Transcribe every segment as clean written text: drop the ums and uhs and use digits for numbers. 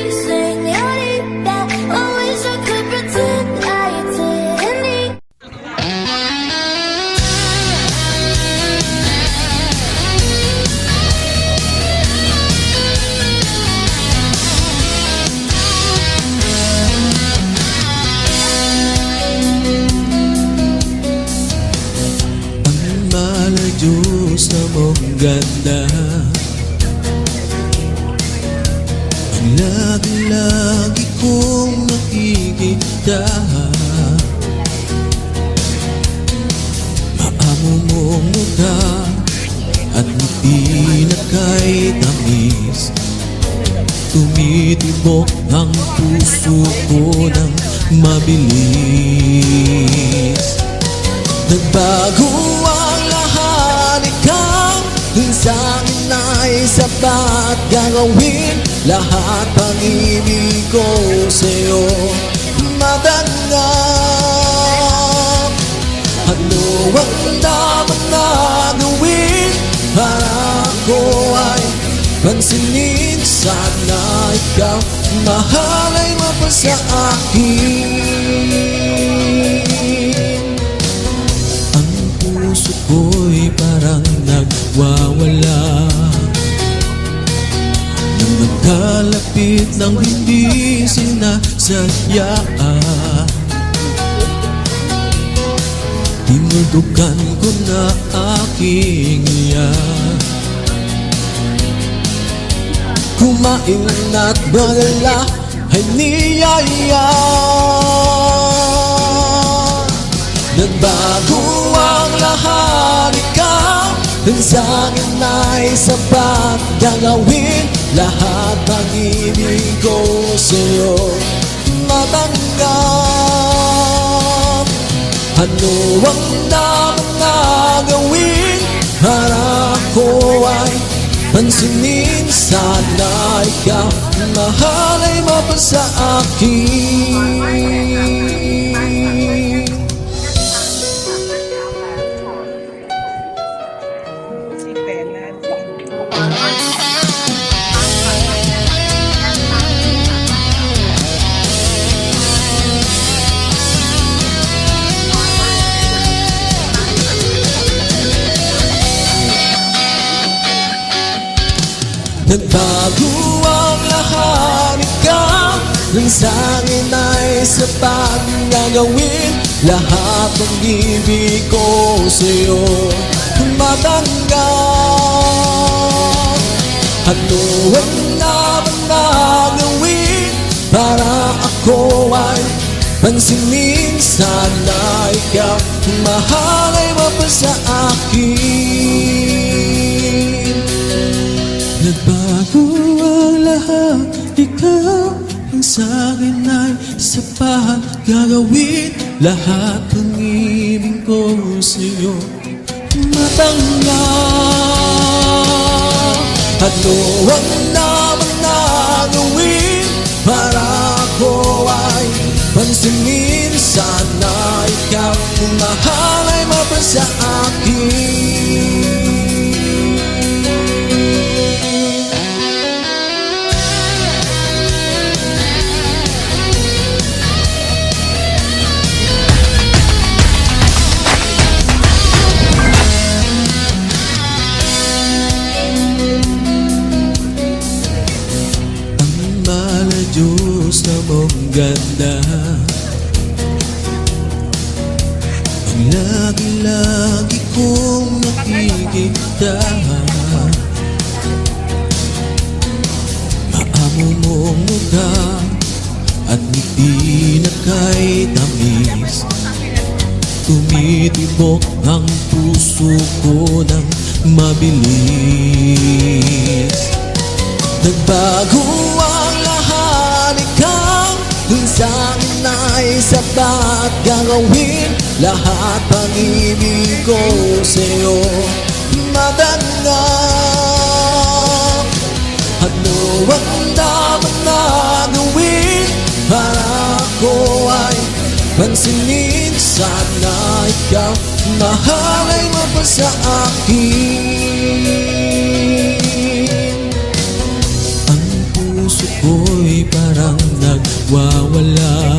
señorita. I wish I could pretend I didn't. Ang malay Diyos na mong ganda, ang lagi-lagi kong nakikita. Maamo mong mukha at ngiti na kay tamis, tumitibok ang puso ko ng mabilis. Nagbago ang lahat, ikaw dun sa akin ay sapat. Gagawin lahat pag-ibig ko sa'yo matanggap. Ano ang dapat na gawin para ako ay pansinin? Sana ikaw mahal ay mapasa akin. Puso ko'y parang nagwawala nang nagkalapit ng hindi sinasadya. Tinudukan ko na aking iyak, kumain at magala ay niyaya. Nagbago ang lahat, ikaw dun sa akin ay sapat. Gagawin lahat pag-ibig ko sa'yo matanggap. Ano ang dapat na gawin para ako ay pansinin? Sana ikaw mahal ay mapasa akin. Nagbago ang lahat, ikaw nang sa akin ay sapat. Gagawin lahat ng ibig ko sa'yo matanggap. Ano ang dapat na gawin para ako ay pansinin? Sana ikaw mahal ay mapasa akin. Nagbago ang lahat, ikaw ang sa'kin ay sapat. Gagawin lahat ng ibig ko sa'yo matanggap. Ano ang dapat na gawin para ako ay pansinin? Sana ikaw mahal ay mapasa akin. Diyos na mong ganda, ang lagi-lagi kong nakikita. Maamo mong mukha at ngiti na kay tamis, tumitibok ang puso ko ng mabilis. Nagbago ang lahat, ikaw dun sa akin ay sapat. Gagawin lahat pag-ibig ko sa'yo matanggap. Ano ang dapat na gawin para ako ay pansinin? Sana ikaw mahal ay mapasa akin. Ang puso ako'y parang nagwawala.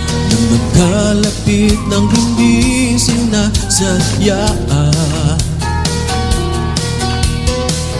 Nang magkalapit ng hindi sinasadyaan,